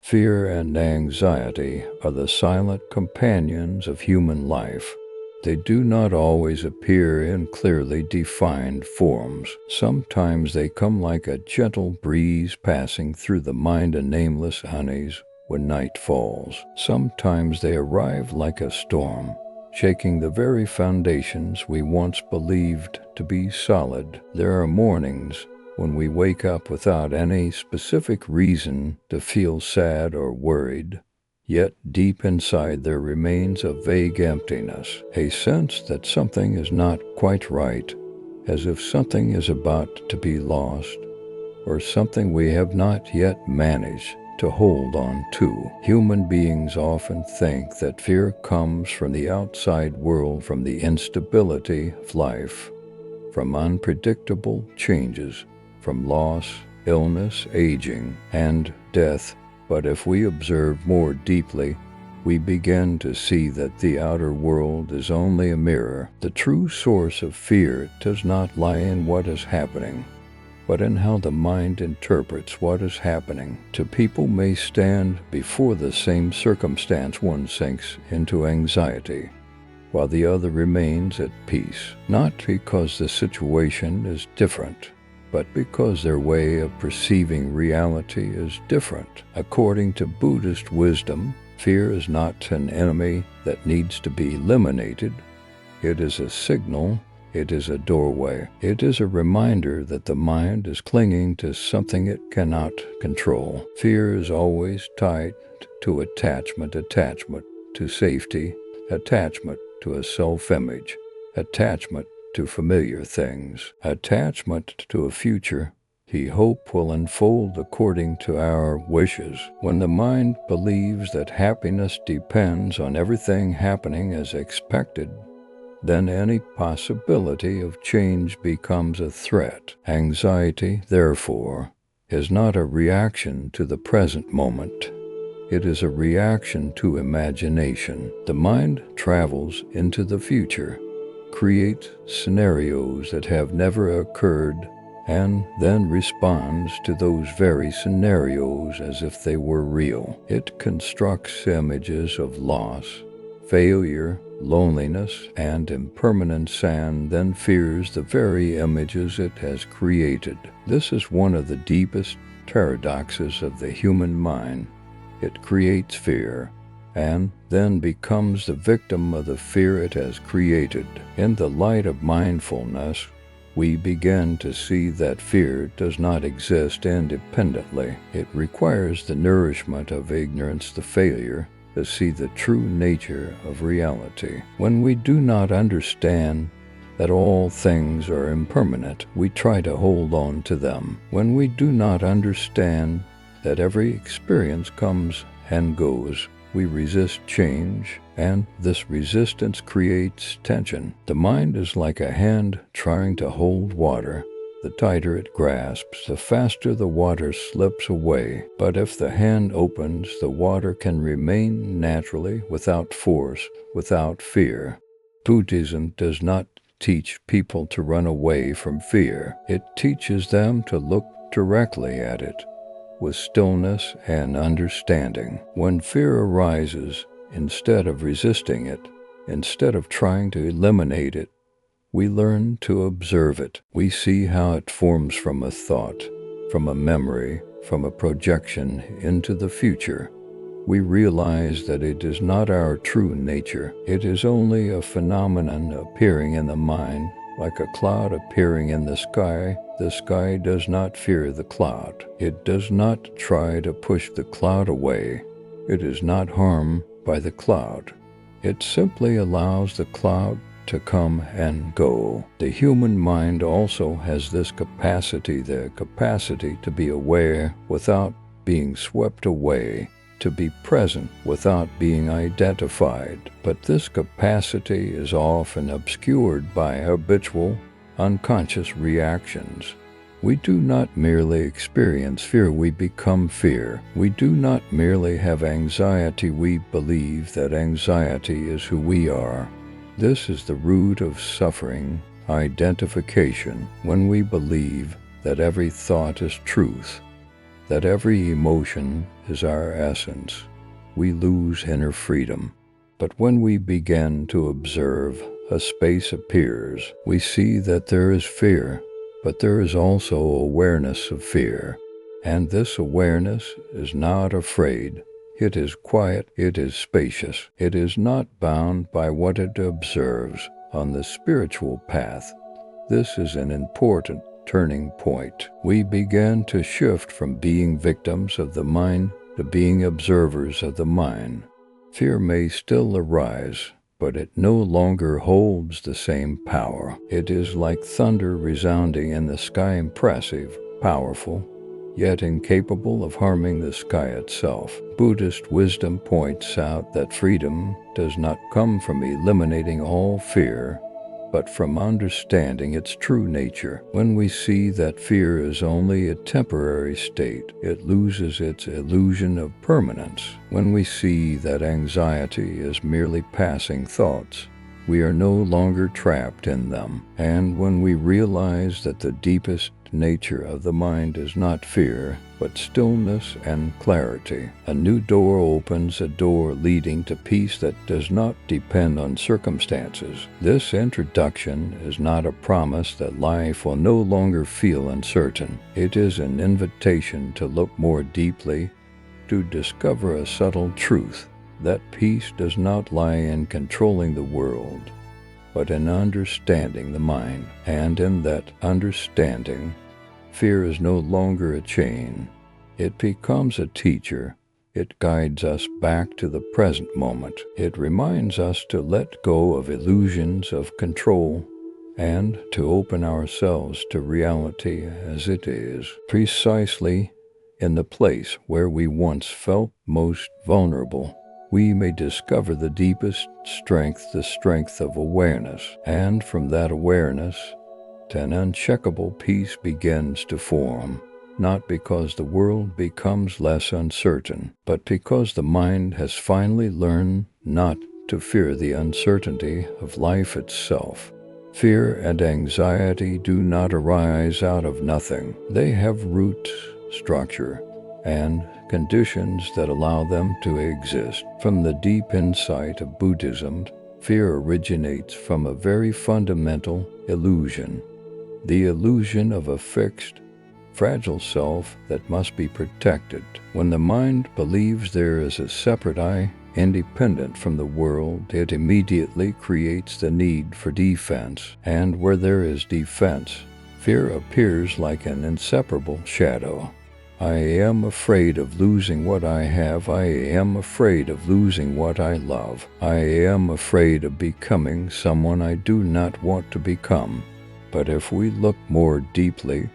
Fear and anxiety are the silent companions of human life. They do not always appear in clearly defined forms. Sometimes they come like a gentle breeze passing through the mind of nameless honeys when night falls. Sometimes they arrive like a storm, shaking the very foundations we once believed to be solid. There are mornings when we wake up without any specific reason to feel sad or worried, yet deep inside there remains a vague emptiness, a sense that something is not quite right, as if something is about to be lost, or something we have not yet managed to hold on to. Human beings often think that fear comes from the outside world, from the instability of life, from unpredictable changes, from loss, illness, aging, and death. But if we observe more deeply, we begin to see that the outer world is only a mirror. The true source of fear does not lie in what is happening, but in how the mind interprets what is happening. Two people may stand before the same circumstance. One sinks into anxiety, while the other remains at peace, not because the situation is different, but because their way of perceiving reality is different. According to Buddhist wisdom, fear is not an enemy that needs to be eliminated. It is a signal. It is a doorway. It is a reminder that the mind is clinging to something it cannot control. Fear is always tied to attachment to safety, attachment to a self-image, attachment to familiar things, attachment to a future hope will unfold according to our wishes. When the mind believes that happiness depends on everything happening as expected, then any possibility of change becomes a threat. Anxiety, therefore, is not a reaction to the present moment. It is a reaction to imagination. The mind travels into the future, creates scenarios that have never occurred, and then responds to those very scenarios as if they were real. It constructs images of loss, failure, loneliness, and impermanence, and then fears the very images it has created. This is one of the deepest paradoxes of the human mind. It creates fear, and then becomes the victim of the fear it has created. In the light of mindfulness, we begin to see that fear does not exist independently. It requires the nourishment of ignorance, the failure to see the true nature of reality. When we do not understand that all things are impermanent, we try to hold on to them. When we do not understand that every experience comes and goes, we resist change, and this resistance creates tension. The mind is like a hand trying to hold water. The tighter it grasps, the faster the water slips away. But if the hand opens, the water can remain naturally, without force, without fear. Buddhism does not teach people to run away from fear. It teaches them to look directly at it, with stillness and understanding. When fear arises, instead of resisting it, instead of trying to eliminate it, we learn to observe it. We see how it forms from a thought, from a memory, from a projection into the future. We realize that it is not our true nature. It is only a phenomenon appearing in the mind, like a cloud appearing in the sky. The sky does not fear the cloud. It does not try to push the cloud away. It is not harmed by the cloud. It simply allows the cloud to come and go. The human mind also has this capacity, the capacity to be aware without being swept away, to be present without being identified. But this capacity is often obscured by habitual, unconscious reactions. We do not merely experience fear, we become fear. We do not merely have anxiety, we believe that anxiety is who we are. This is the root of suffering, identification. When we believe that every thought is truth, that every emotion is our essence, we lose inner freedom. But when we begin to observe, a space appears. We see that there is fear, but there is also awareness of fear. And this awareness is not afraid. It is quiet, it is spacious, it is not bound by what it observes. On the spiritual path, this is an important turning point. We begin to shift from being victims of the mind to being observers of the mind. Fear may still arise, but it no longer holds the same power. It is like thunder resounding in the sky, impressive, powerful, yet incapable of harming the sky itself. Buddhist wisdom points out that freedom does not come from eliminating all fear, but from understanding its true nature. When we see that fear is only a temporary state, it loses its illusion of permanence. When we see that anxiety is merely passing thoughts, we are no longer trapped in them. And when we realize that the deepest nature of the mind is not fear, but stillness and clarity, a new door opens, a door leading to peace that does not depend on circumstances. This introduction is not a promise that life will no longer feel uncertain. It is an invitation to look more deeply, to discover a subtle truth, that peace does not lie in controlling the world, but in understanding the mind. And in that understanding, fear is no longer a chain. It becomes a teacher. It guides us back to the present moment. It reminds us to let go of illusions of control and to open ourselves to reality as it is, precisely in the place where we once felt most vulnerable. We may discover the deepest strength, the strength of awareness, and from that awareness, an unshakable peace begins to form, not because the world becomes less uncertain, but because the mind has finally learned not to fear the uncertainty of life itself. Fear and anxiety do not arise out of nothing. They have roots, structure, and conditions that allow them to exist. From the deep insight of Buddhism, fear originates from a very fundamental illusion, the illusion of a fixed, fragile self that must be protected. When the mind believes there is a separate I, independent from the world, it immediately creates the need for defense. And where there is defense, fear appears like an inseparable shadow. I am afraid of losing what I have. I am afraid of losing what I love. I am afraid of becoming someone I do not want to become. But if we look more deeply,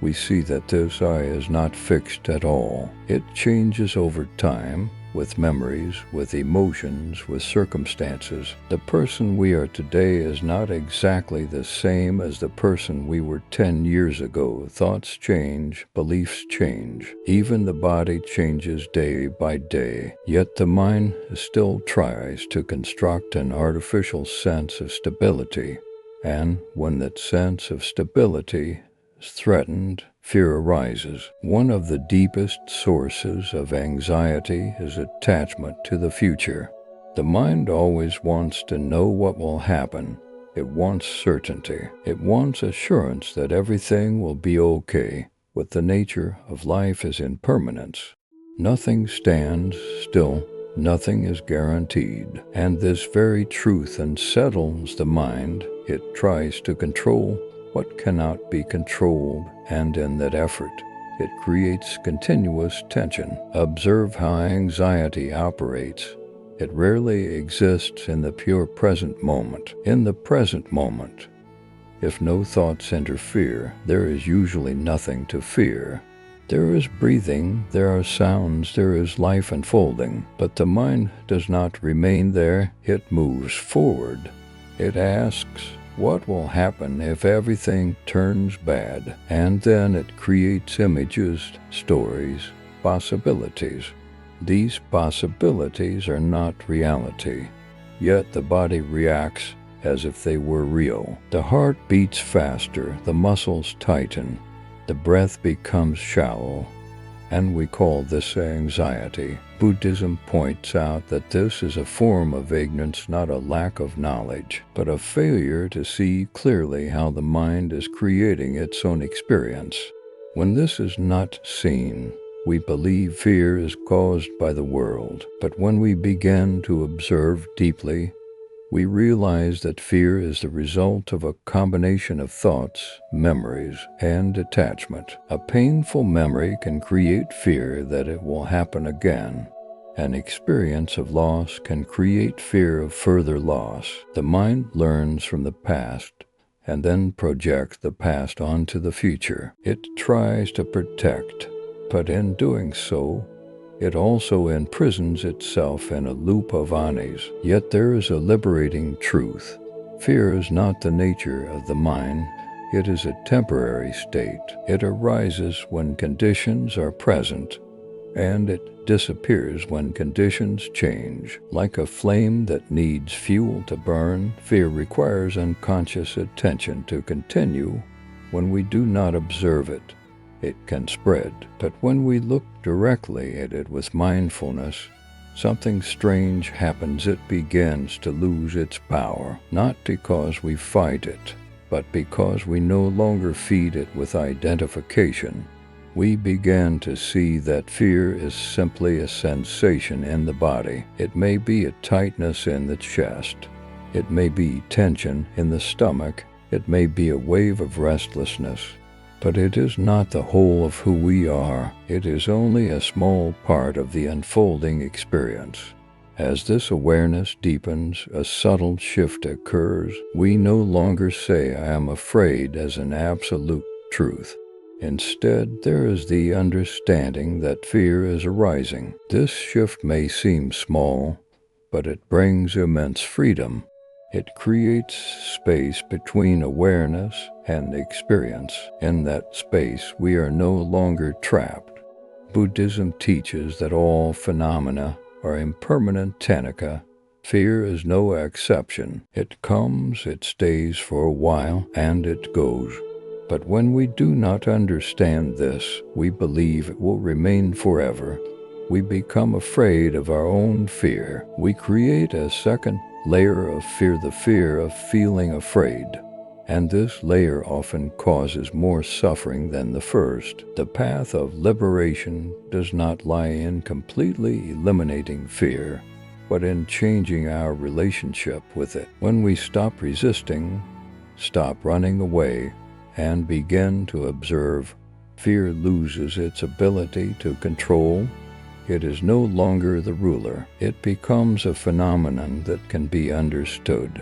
we see that this I is not fixed at all. It changes over time, with memories, with emotions, with circumstances. The person we are today is not exactly the same as the person we were 10 years ago. Thoughts change, beliefs change. Even the body changes day by day. Yet the mind still tries to construct an artificial sense of stability. And when that sense of stability is threatened, fear arises. One of the deepest sources of anxiety is attachment to the future. The mind always wants to know what will happen. It wants certainty. It wants assurance that everything will be okay. With the nature of life is impermanence. Nothing stands still. Nothing is guaranteed. And this very truth unsettles the mind. It tries to control what cannot be controlled, and in that effort, it creates continuous tension. Observe how anxiety operates. It rarely exists in the pure present moment. In the present moment, if no thoughts interfere, there is usually nothing to fear. There is breathing, there are sounds, there is life unfolding, but the mind does not remain there. It moves forward. It asks, what will happen if everything turns bad? And then it creates images, stories, possibilities. These possibilities are not reality, yet the body reacts as if they were real. The heart beats faster, the muscles tighten, the breath becomes shallow, and we call this anxiety. Buddhism points out that this is a form of ignorance, not a lack of knowledge, but a failure to see clearly how the mind is creating its own experience. When this is not seen, we believe fear is caused by the world, but when we begin to observe deeply, we realize that fear is the result of a combination of thoughts, memories, and attachment. A painful memory can create fear that it will happen again. An experience of loss can create fear of further loss. The mind learns from the past and then projects the past onto the future. It tries to protect, but in doing so, it also imprisons itself in a loop of unease. Yet there is a liberating truth. Fear is not the nature of the mind. It is a temporary state. It arises when conditions are present, and it disappears when conditions change. Like a flame that needs fuel to burn, fear requires unconscious attention to continue. When we do not observe it, it can spread. But when we look directly at it with mindfulness, something strange happens. It begins to lose its power, not because we fight it, but because we no longer feed it with identification. We begin to see that fear is simply a sensation in the body. It may be a tightness in the chest. It may be tension in the stomach. It may be a wave of restlessness. But it is not the whole of who we are. It is only a small part of the unfolding experience. As this awareness deepens, a subtle shift occurs. We no longer say, "I am afraid," as an absolute truth. Instead, there is the understanding that fear is arising. This shift may seem small, but it brings immense freedom. It creates space between awareness and experience. In that space, we are no longer trapped. Buddhism teaches that all phenomena are impermanent tanaka. Fear is no exception. It comes, it stays for a while, and it goes. But when we do not understand this, we believe it will remain forever. We become afraid of our own fear. We create a second layer of fear, the fear of feeling afraid. And this layer often causes more suffering than the first. The path of liberation does not lie in completely eliminating fear, but in changing our relationship with it. When we stop resisting, stop running away, and begin to observe, fear loses its ability to control. It is no longer the ruler. It becomes a phenomenon that can be understood.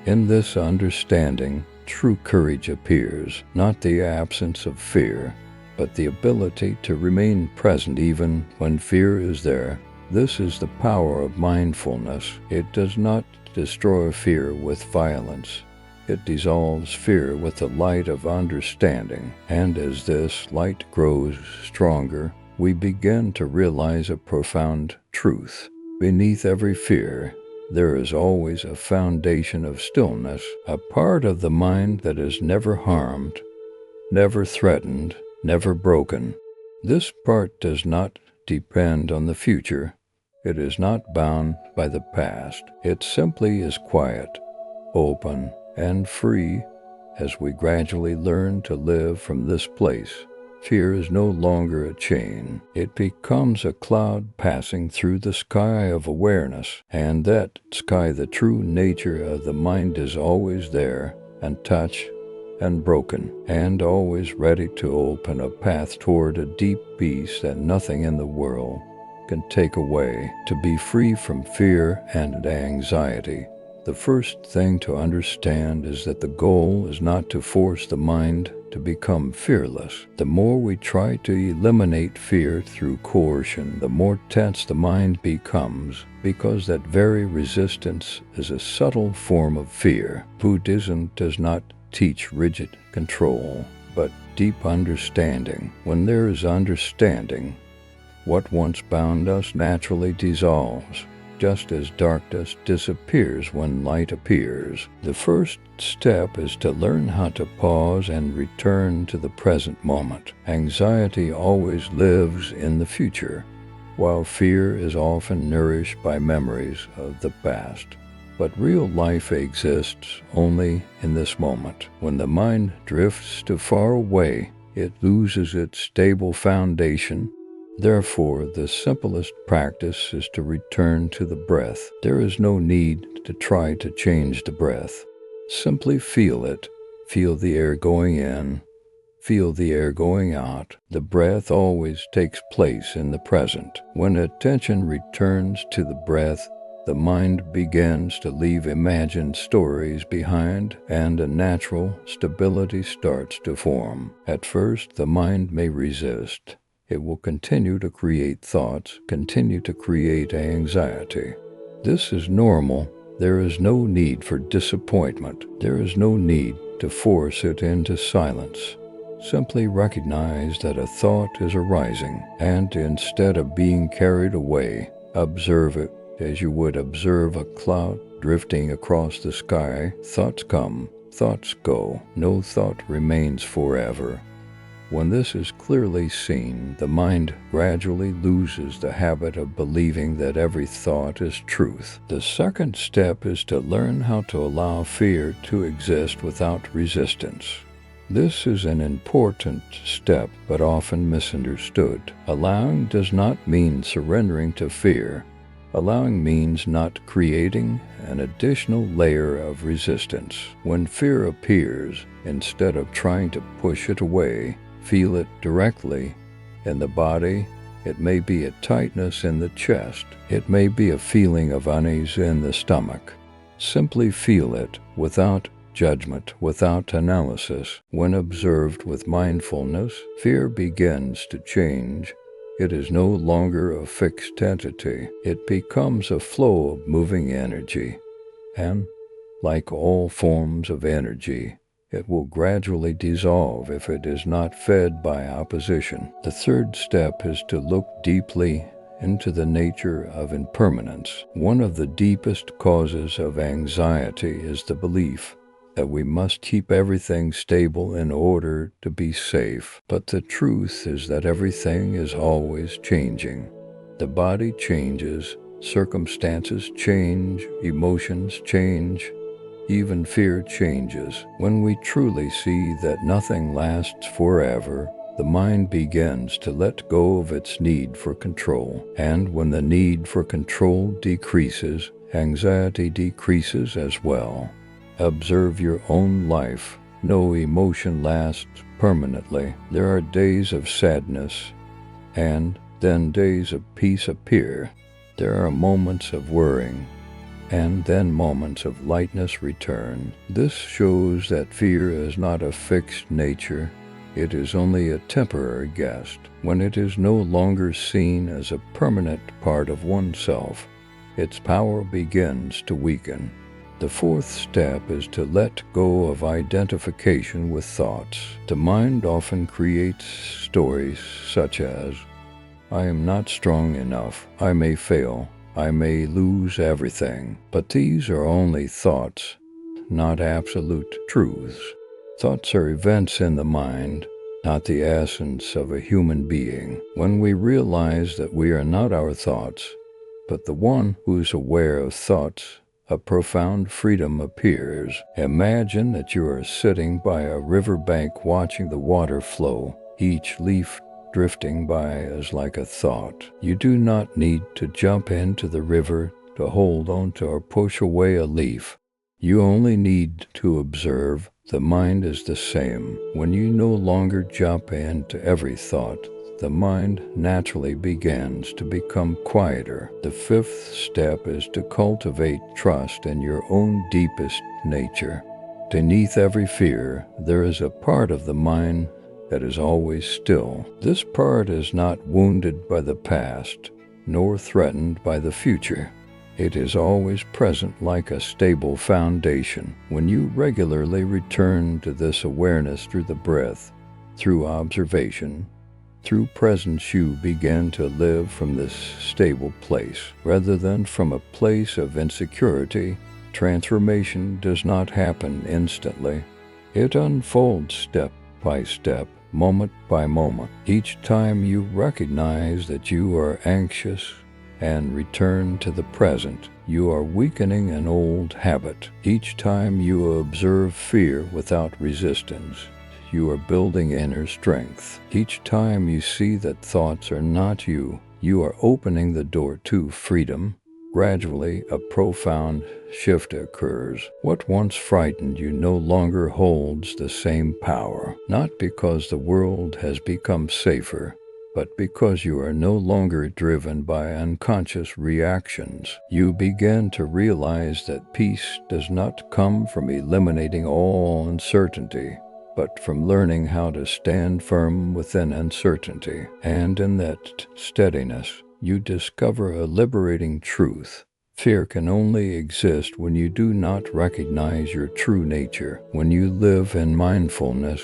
In this understanding, true courage appears, not the absence of fear, but the ability to remain present even when fear is there. This is the power of mindfulness. It does not destroy fear with violence. It dissolves fear with the light of understanding. And as this light grows stronger, we begin to realize a profound truth. Beneath every fear, there is always a foundation of stillness, a part of the mind that is never harmed, never threatened, never broken. This part does not depend on the future. It is not bound by the past. It simply is quiet, open, and free. As we gradually learn to live from this place, fear is no longer a chain. It becomes a cloud passing through the sky of awareness, and that sky, the true nature of the mind, is always there, untouched and broken, and always ready to open a path toward a deep peace that nothing in the world can take away. To be free from fear and anxiety, the first thing to understand is that the goal is not to force the mind to become fearless. The more we try to eliminate fear through coercion, the more tense the mind becomes, because that very resistance is a subtle form of fear. Buddhism does not teach rigid control, but deep understanding. When there is understanding, what once bound us naturally dissolves. just as darkness disappears when light appears. The first step is to learn how to pause and return to the present moment. Anxiety always lives in the future, while fear is often nourished by memories of the past. But real life exists only in this moment. When the mind drifts too far away, it loses its stable foundation. Therefore, the simplest practice is to return to the breath. There is no need to try to change the breath. Simply feel it. Feel the air going in. Feel the air going out. The breath always takes place in the present. When attention returns to the breath, the mind begins to leave imagined stories behind, and a natural stability starts to form. At first, the mind may resist. It will continue to create thoughts, continue to create anxiety. This is normal. There is no need for disappointment. There is no need to force it into silence. Simply recognize that a thought is arising, and instead of being carried away, observe it as you would observe a cloud drifting across the sky. Thoughts come, thoughts go. No thought remains forever. When this is clearly seen, the mind gradually loses the habit of believing that every thought is truth. The second step is to learn how to allow fear to exist without resistance. This is an important step, but often misunderstood. Allowing does not mean surrendering to fear. Allowing means not creating an additional layer of resistance. When fear appears, instead of trying to push it away, feel it directly in the body. It may be a tightness in the chest. It may be a feeling of unease in the stomach. Simply feel it without judgment, without analysis. When observed with mindfulness, fear begins to change. It is no longer a fixed entity. It becomes a flow of moving energy. And, like all forms of energy, it will gradually dissolve if it is not fed by opposition. The third step is to look deeply into the nature of impermanence. One of the deepest causes of anxiety is the belief that we must keep everything stable in order to be safe. But the truth is that everything is always changing. The body changes, circumstances change, emotions change, even fear changes. When we truly see that nothing lasts forever, the mind begins to let go of its need for control. And when the need for control decreases, anxiety decreases as well. Observe your own life. No emotion lasts permanently. There are days of sadness, and then days of peace appear. There are moments of worrying, and then moments of lightness return. This shows that fear is not a fixed nature. It is only a temporary guest. When it is no longer seen as a permanent part of oneself, its power begins to weaken. The fourth step is to let go of identification with thoughts. The mind often creates stories such as, I am not strong enough, I may fail, I may lose everything. But these are only thoughts, not absolute truths. Thoughts are events in the mind, not the essence of a human being. When we realize that we are not our thoughts, but the one who is aware of thoughts, a profound freedom appears. Imagine that you are sitting by a riverbank watching the water flow. Each leaf drifting by is like a thought. You do not need to jump into the river to hold onto or push away a leaf. You only need to observe. The mind is the same. When you no longer jump into every thought, the mind naturally begins to become quieter. The fifth step is to cultivate trust in your own deepest nature. Beneath every fear, there is a part of the mind that is always still. This part is not wounded by the past, nor threatened by the future. It is always present like a stable foundation. When you regularly return to this awareness through the breath, through observation, Through presence, you begin to live from this stable place, rather than from a place of insecurity. Transformation does not happen instantly. It unfolds step by step, moment by moment. Each time you recognize that you are anxious and return to the present, you are weakening an old habit. Each time you observe fear without resistance, you are building inner strength. Each time you see that thoughts are not you, you are opening the door to freedom. Gradually, a profound shift occurs. What once frightened you no longer holds the same power, not because the world has become safer, but because you are no longer driven by unconscious reactions. You begin to realize that peace does not come from eliminating all uncertainty, but from learning how to stand firm within uncertainty. And in that steadiness, you discover a liberating truth. Fear can only exist when you do not recognize your true nature. When you live in mindfulness,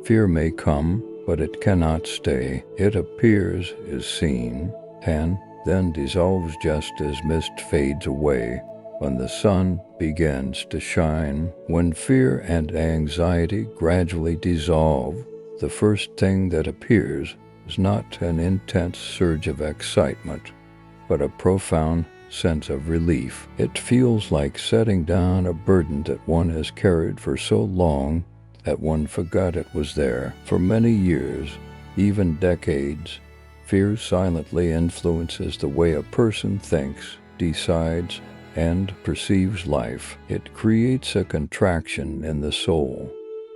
fear may come, but it cannot stay. It appears, is seen, and then dissolves just as mist fades away when the sun begins to shine. When fear and anxiety gradually dissolve, the first thing that appears is not an intense surge of excitement, but a profound sense of relief. It feels like setting down a burden that one has carried for so long that one forgot it was there. For many years, even decades, fear silently influences the way a person thinks, decides, and perceives life. It creates a contraction in the soul,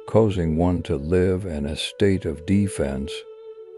causing one to live in a state of defense,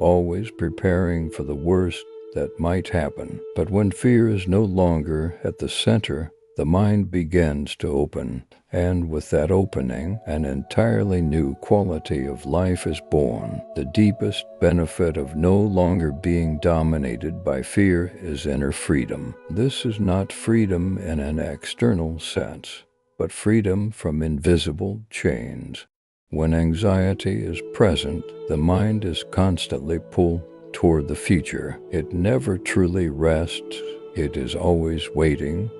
always preparing for the worst that might happen. But when fear is no longer at the center, the mind begins to open, and with that opening, an entirely new quality of life is born. The deepest benefit of no longer being dominated by fear is inner freedom. This is not freedom in an external sense, but freedom from invisible chains. When anxiety is present, the mind is constantly pulled toward the future. It never truly rests. It is always waiting,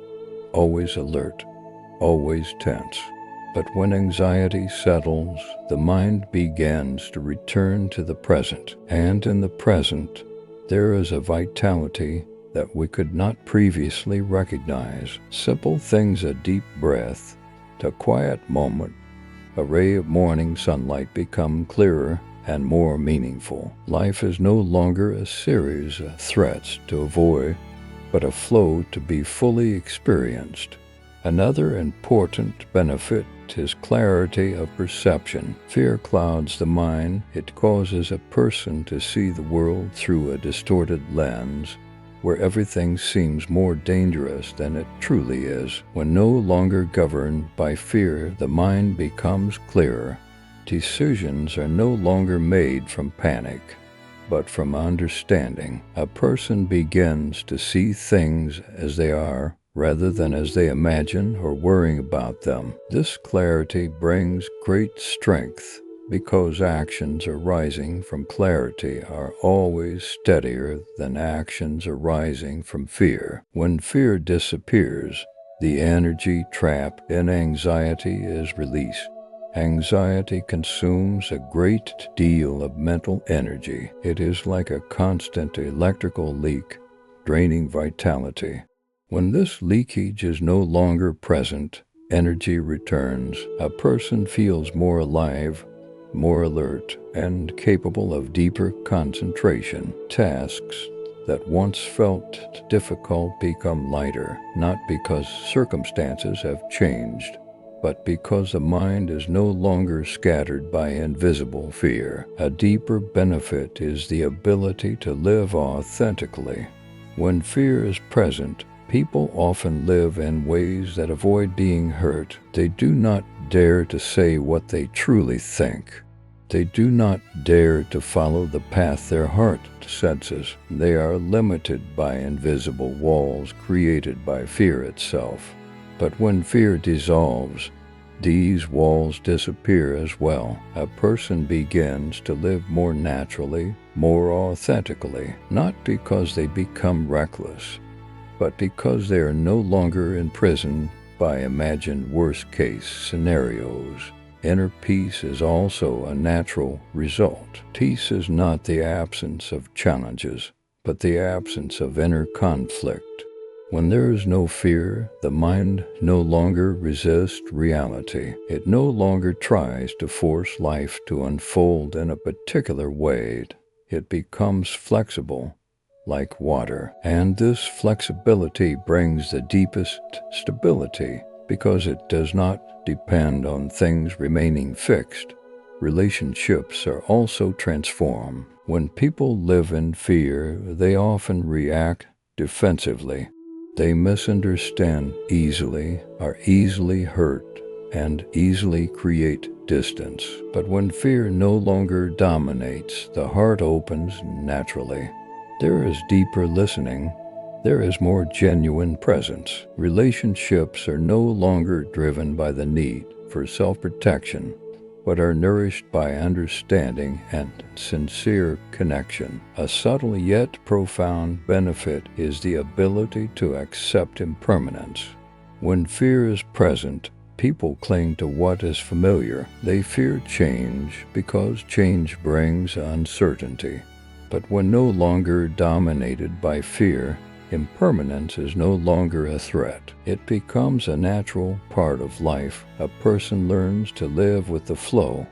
always alert, always tense. But when anxiety settles, the mind begins to return to the present. And in the present, there is a vitality that we could not previously recognize. Simple things, a deep breath, a quiet moment, a ray of morning sunlight become clearer and more meaningful. Life is no longer a series of threats to avoid, but a flow to be fully experienced. Another important benefit is clarity of perception. Fear clouds the mind. It causes a person to see the world through a distorted lens, where everything seems more dangerous than it truly is. When no longer governed by fear, the mind becomes clearer. Decisions are no longer made from panic, but from understanding. A person begins to see things as they are, rather than as they imagine or worrying about them. This clarity brings great strength, because actions arising from clarity are always steadier than actions arising from fear. When fear disappears, the energy trapped in anxiety is released. Anxiety consumes a great deal of mental energy. It is like a constant electrical leak, draining vitality. When this leakage is no longer present, energy returns. A person feels more alive, more alert, and capable of deeper concentration. Tasks that once felt difficult become lighter, not because circumstances have changed, but because the mind is no longer scattered by invisible fear. A deeper benefit is the ability to live authentically. When fear is present, people often live in ways that avoid being hurt. They do not dare to say what they truly think. They do not dare to follow the path their heart senses. They are limited by invisible walls created by fear itself. But when fear dissolves, these walls disappear as well. A person begins to live more naturally, more authentically, not because they become reckless, but because they are no longer imprisoned by imagined worst-case scenarios. Inner peace is also a natural result. Peace is not the absence of challenges, but the absence of inner conflict. When there is no fear, the mind no longer resists reality. It no longer tries to force life to unfold in a particular way. It becomes flexible, like water. And this flexibility brings the deepest stability, because it does not depend on things remaining fixed. Relationships are also transformed. When people live in fear, they often react defensively. They misunderstand easily, are easily hurt, and easily create distance. But when fear no longer dominates, the heart opens naturally. There is deeper listening. There is more genuine presence. Relationships are no longer driven by the need for self-protection, but are nourished by understanding and sincere connection. A subtle yet profound benefit is the ability to accept impermanence. When fear is present, people cling to what is familiar. They fear change because change brings uncertainty. But when no longer dominated by fear, impermanence is no longer a threat. It becomes a natural part of life. A person learns to live with the flow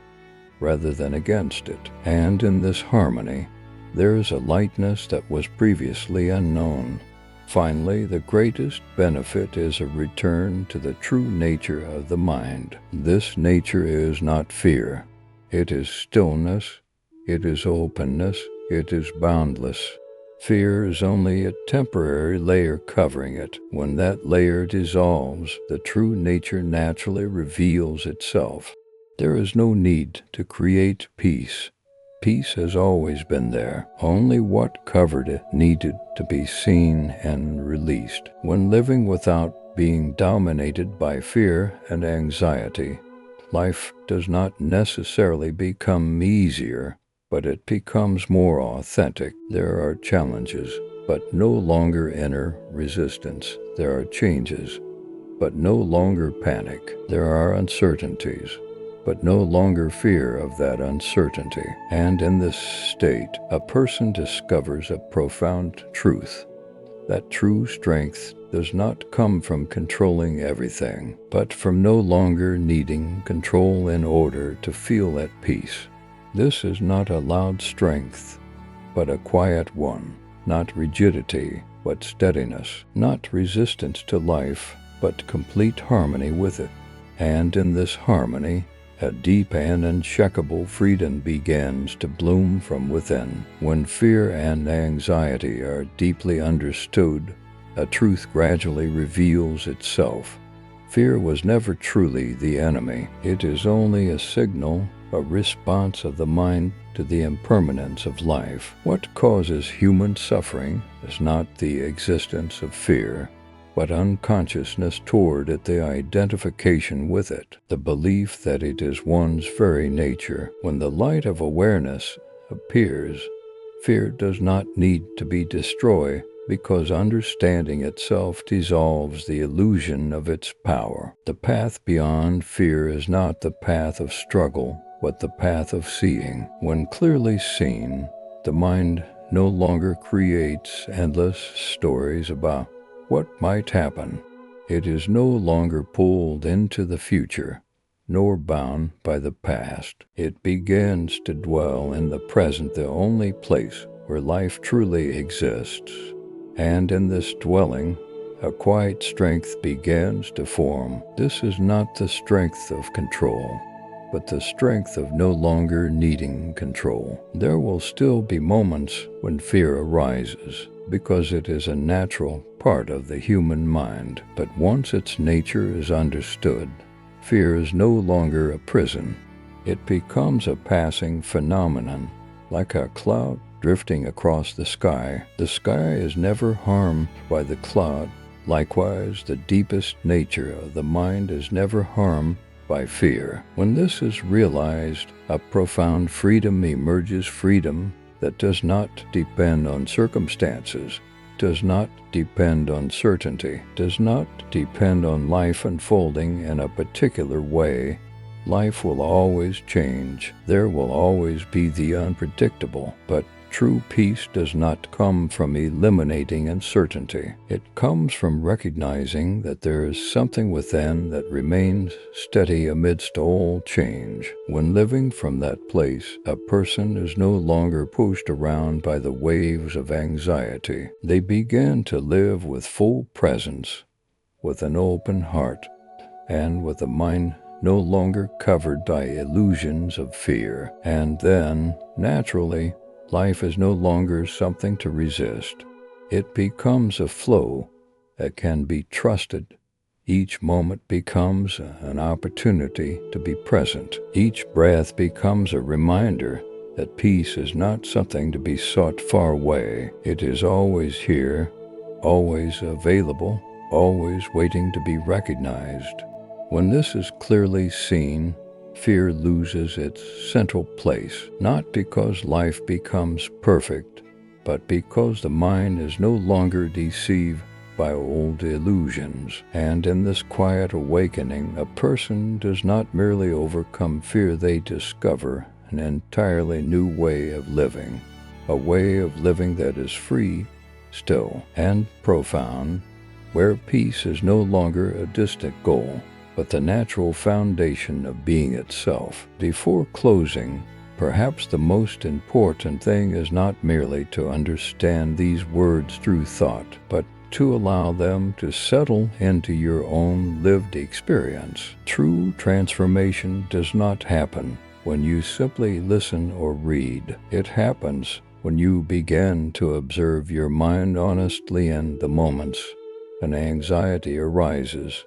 rather than against it. And in this harmony, there is a lightness that was previously unknown. Finally, the greatest benefit is a return to the true nature of the mind. This nature is not fear. It is stillness. It is openness. It is boundless. Fear is only a temporary layer covering it. When that layer dissolves, the true nature naturally reveals itself. There is no need to create peace. Peace has always been there. Only what covered it needed to be seen and released. When living without being dominated by fear and anxiety, life does not necessarily become easier, but it becomes more authentic. There are challenges, but no longer inner resistance. There are changes, but no longer panic. There are uncertainties, but no longer fear of that uncertainty. And in this state, a person discovers a profound truth. That true strength does not come from controlling everything, but from no longer needing control in order to feel at peace. This is not a loud strength, but a quiet one. Not rigidity, but steadiness. Not resistance to life, but complete harmony with it. And in this harmony, a deep and unshakable freedom begins to bloom from within. When fear and anxiety are deeply understood, a truth gradually reveals itself. Fear was never truly the enemy. It is only a signal, a response of the mind to the impermanence of life. What causes human suffering is not the existence of fear, but unconsciousness toward it, the identification with it, the belief that it is one's very nature. When the light of awareness appears, fear does not need to be destroyed, because understanding itself dissolves the illusion of its power. The path beyond fear is not the path of struggle, but the path of seeing. When clearly seen, the mind no longer creates endless stories about what might happen. It is no longer pulled into the future, nor bound by the past. It begins to dwell in the present, the only place where life truly exists. And in this dwelling, a quiet strength begins to form. This is not the strength of control, but the strength of no longer needing control. There will still be moments when fear arises, because it is a natural part of the human mind. But once its nature is understood, fear is no longer a prison. It becomes a passing phenomenon, like a cloud drifting across the sky. The sky is never harmed by the cloud. Likewise, the deepest nature of the mind is never harmed by fear. When this is realized, a profound freedom emerges, freedom that does not depend on circumstances, does not depend on certainty, does not depend on life unfolding in a particular way. Life will always change. There will always be the unpredictable, but true peace does not come from eliminating uncertainty. It comes from recognizing that there is something within that remains steady amidst all change. When living from that place, a person is no longer pushed around by the waves of anxiety. They begin to live with full presence, with an open heart, and with a mind no longer covered by illusions of fear. And then, naturally, life is no longer something to resist. It becomes a flow that can be trusted. Each moment becomes an opportunity to be present. Each breath becomes a reminder that peace is not something to be sought far away. It is always here, always available, always waiting to be recognized. When this is clearly seen, fear loses its central place, not because life becomes perfect, but because the mind is no longer deceived by old illusions. And in this quiet awakening, a person does not merely overcome fear, they discover an entirely new way of living, a way of living that is free, still, and profound, where peace is no longer a distant goal, but the natural foundation of being itself. Before closing, perhaps the most important thing is not merely to understand these words through thought, but to allow them to settle into your own lived experience. True transformation does not happen when you simply listen or read. It happens when you begin to observe your mind honestly in the moments when anxiety arises,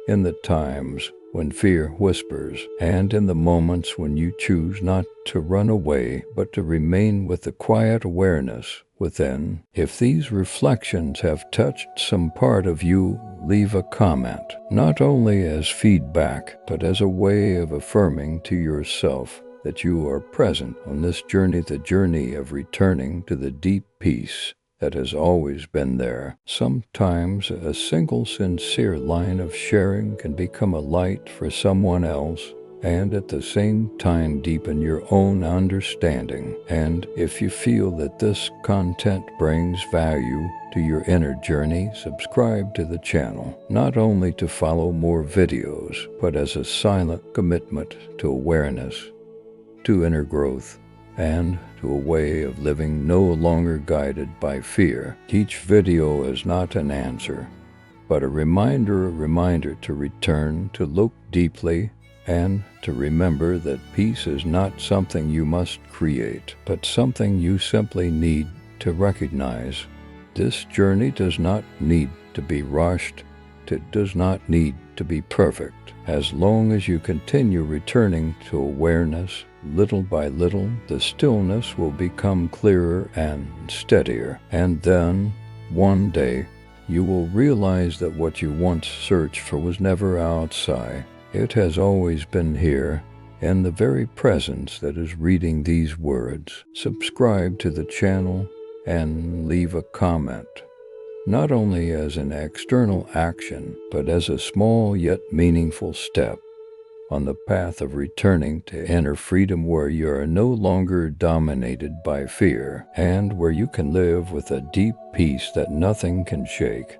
in the times when fear whispers, and in the moments when you choose not to run away, but to remain with the quiet awareness within. If these reflections have touched some part of you, leave a comment, not only as feedback, but as a way of affirming to yourself that you are present on this journey, the journey of returning to the deep peace that has always been there. Sometimes a single sincere line of sharing can become a light for someone else, and at the same time deepen your own understanding. And if you feel that this content brings value to your inner journey, subscribe to the channel, not only to follow more videos, but as a silent commitment to awareness, to inner growth, and to a way of living no longer guided by fear. Each video is not an answer, but a reminder to return, to look deeply, and to remember that peace is not something you must create, but something you simply need to recognize. This journey does not need to be rushed. It does not need to be perfect. As long as you continue returning to awareness, little by little, the stillness will become clearer and steadier. And then, one day, you will realize that what you once searched for was never outside. It has always been here, in the very presence that is reading these words. Subscribe to the channel and leave a comment, not only as an external action, but as a small yet meaningful step on the path of returning to inner freedom, where you are no longer dominated by fear, and where you can live with a deep peace that nothing can shake.